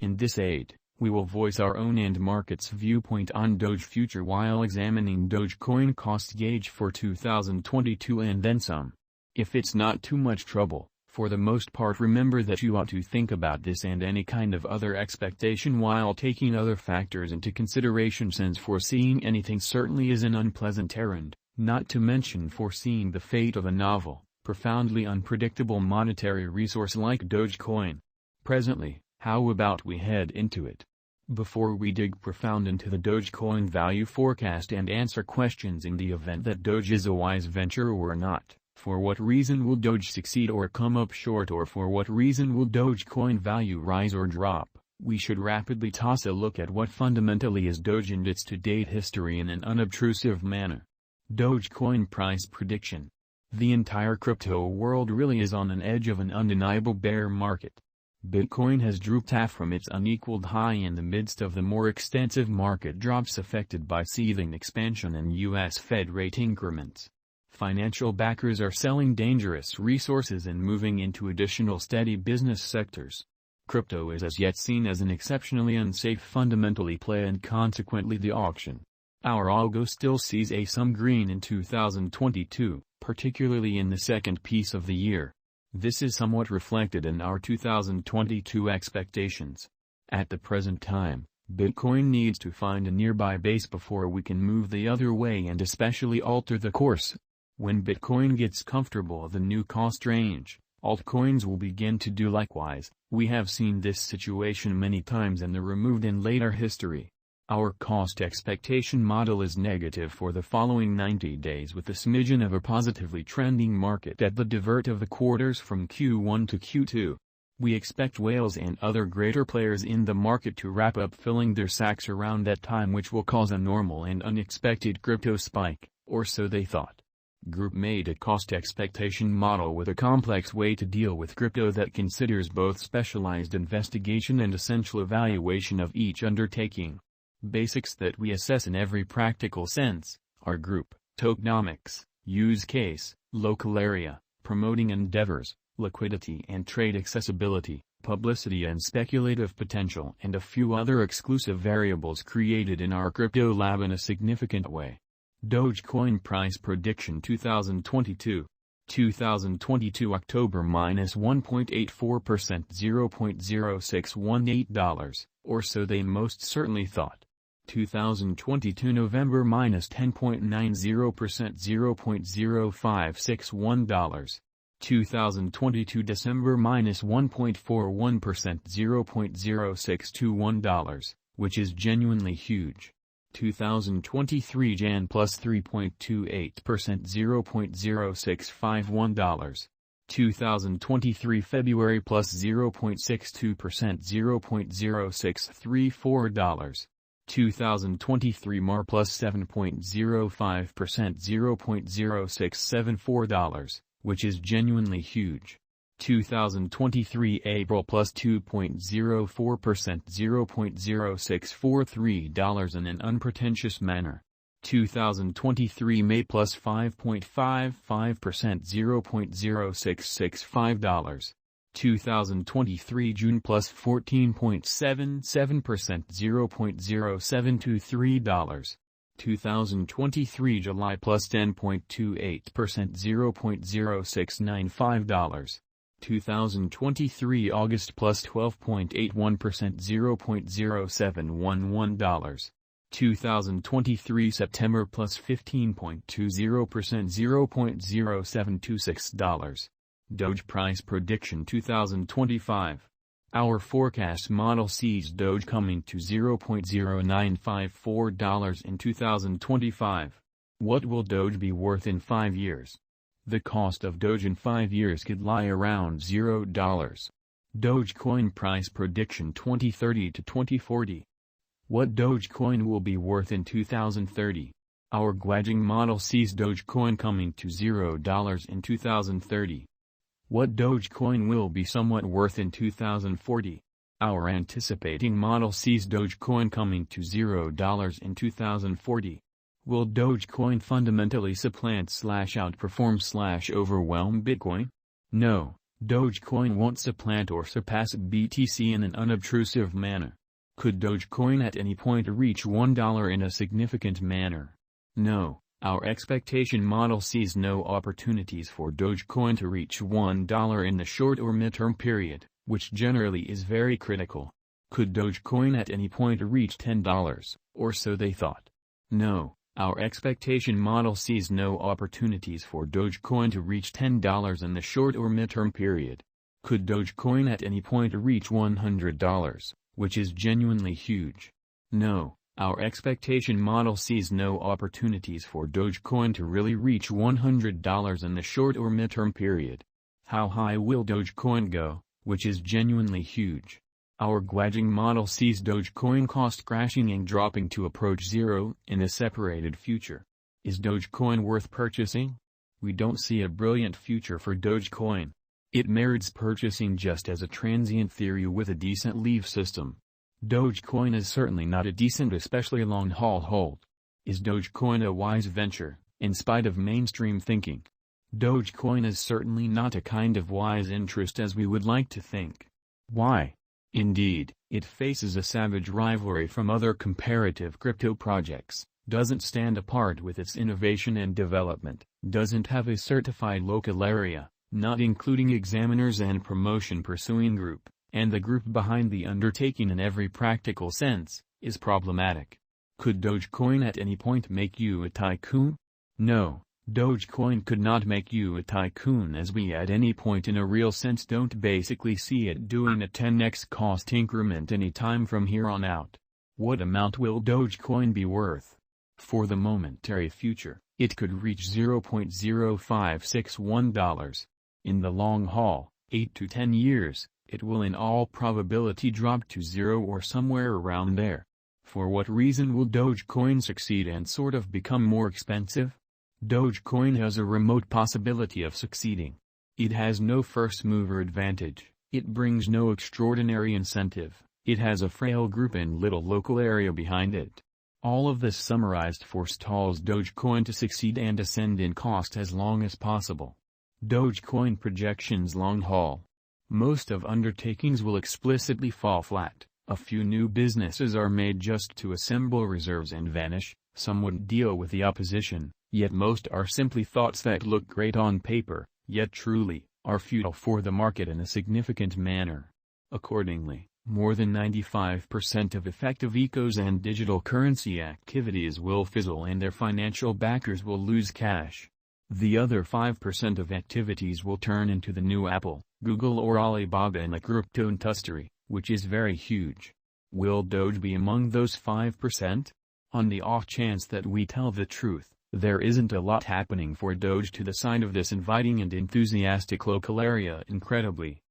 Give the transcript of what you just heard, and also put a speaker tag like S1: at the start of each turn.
S1: In this aid, we will voice our own and market's viewpoint on Doge future while examining DOGECOIN cost gauge for 2022 and then some. If it's not too much trouble, for the most part remember that you ought to think about this and any kind of other expectation while taking other factors into consideration, since foreseeing anything certainly is an unpleasant errand, not to mention foreseeing the fate of a novel, profoundly unpredictable monetary resource like DOGECOIN. Presently, how about we head into it? Before we dig profound into the DOGECOIN value forecast and answer questions in the event that Doge is a wise venture or not, for what reason will Doge succeed or come up short, or for what reason will DOGECOIN value rise or drop, we should rapidly toss a look at what fundamentally is Doge and its to-date history in an unobtrusive manner. DOGECOIN price prediction. The entire crypto world really is on an edge of an undeniable bear market. Bitcoin has drooped half from its unequaled high in the midst of the more extensive market drops affected by seething expansion and U.S. Fed rate increments. Financial backers are selling dangerous resources and moving into additional steady business sectors. Crypto is as yet seen as an exceptionally unsafe fundamentally play, and consequently the auction. Our algo still sees some green in 2022, particularly in the second piece of the year. This is somewhat reflected in our 2022 expectations. At the present time, Bitcoin needs to find a nearby base before we can move the other way and especially alter the course. When Bitcoin gets comfortable the new cost range, altcoins will begin to do likewise. We have seen this situation many times in the removed and later history. Our cost expectation model is negative for the following 90 days with a smidgen of a positively trending market at the divert of the quarters from Q1 to Q2. We expect whales and other greater players in the market to wrap up filling their sacks around that time, which will cause a normal and unexpected crypto spike, or so they thought. Group made a cost expectation model with a complex way to deal with crypto that considers both specialized investigation and essential evaluation of each undertaking. Basics that we assess in every practical sense are group, tokenomics, use case, local area, promoting endeavors, liquidity and trade accessibility, publicity and speculative potential, and a few other exclusive variables created in our crypto lab in a significant way. DOGECOIN price prediction 2022. 2022 October minus 1.84%, $0.0618, or so they most certainly thought. 2022 November minus 10.90%, $0.0561. 2022 December minus 1.41%, $0.0621, which is genuinely huge. 2023 Jan plus 3.28%, $0.0651. 2023 February plus 0.62%, $0.0634. 2023 Mar plus 7.05%, $0.0674, which is genuinely huge. 2023 April plus 2.04%, $0.0643 in an unpretentious manner. 2023 May plus 5.55%, $0.0665. 2023 June plus 14.77%, $0.0723. 2023 July plus 10.28%, $0.0695. 2023 August plus 12.81%, $0.0711. 2023 September plus 15.20%, $0.0726. Doge price prediction 2025. Our forecast model sees Doge coming to $0.0954 in 2025. What will Doge be worth in 5 years? The cost of Doge in 5 years could lie around $0. DOGECOIN price prediction 2030 to 2040. What DOGECOIN will be worth in 2030? Our gauging model sees DOGECOIN coming to $0 in 2030. What DOGECOIN will be somewhat worth in 2040? Our anticipating model sees DOGECOIN coming to $0 in 2040. Will DOGECOIN fundamentally supplant/outperform/overwhelm Bitcoin? No, Dogecoin won't supplant or surpass BTC in an unobtrusive manner. Could Dogecoin at any point reach $1 in a significant manner? No, our expectation model sees no opportunities for Dogecoin to reach $1 in the short or midterm period, which generally is very critical. Could Dogecoin at any point reach $10, or so they thought? No, our expectation model sees no opportunities for Dogecoin to reach $10 in the short or midterm period. Could Dogecoin at any point reach $100, which is genuinely huge? No, our expectation model sees no opportunities for Dogecoin to really reach $100 in the short or midterm period. How high will Dogecoin go, which is genuinely huge? Our gauging model sees Dogecoin cost crashing and dropping to approach zero in a separated future. Is Dogecoin worth purchasing? We don't see a brilliant future for Dogecoin. It merits purchasing just as a transient theory with a decent leave system. Dogecoin is certainly not a decent, especially long-haul hold. Is Dogecoin a wise venture, in spite of mainstream thinking? Dogecoin is certainly not a kind of wise interest as we would like to think. Why? Indeed, it faces a savage rivalry from other comparative crypto projects, doesn't stand apart with its innovation and development, doesn't have a certified local area, not including examiners and promotion pursuing group, and the group behind the undertaking in every practical sense, is problematic. Could Dogecoin at any point make you a tycoon? No. Dogecoin could not make you a tycoon, as we at any point in a real sense don't basically see it doing a 10x cost increment any time from here on out. What amount will Dogecoin be worth? For the momentary future, it could reach $0.0561. In the long haul, 8 to 10 years, it will in all probability drop to zero or somewhere around there. For what reason will Dogecoin succeed and sort of become more expensive? Dogecoin has a remote possibility of succeeding. It has no first-mover advantage, it brings no extraordinary incentive, it has a frail group and little local area behind it. All of this summarized forestalls Dogecoin to succeed and ascend in cost as long as possible. Dogecoin projections long haul. Most of undertakings will explicitly fall flat, a few new businesses are made just to assemble reserves and vanish, some would deal with the opposition. Yet most are simply thoughts that look great on paper, yet truly, are futile for the market in a significant manner. Accordingly, more than 95% of effective ecos and digital currency activities will fizzle and their financial backers will lose cash. The other 5% of activities will turn into the new Apple, Google or Alibaba in the crypto industry, which is very huge. Will Doge be among those 5%? On the off chance that we tell the truth, there isn't a lot happening for Doge to the side of this inviting and enthusiastic local area. Incredibly,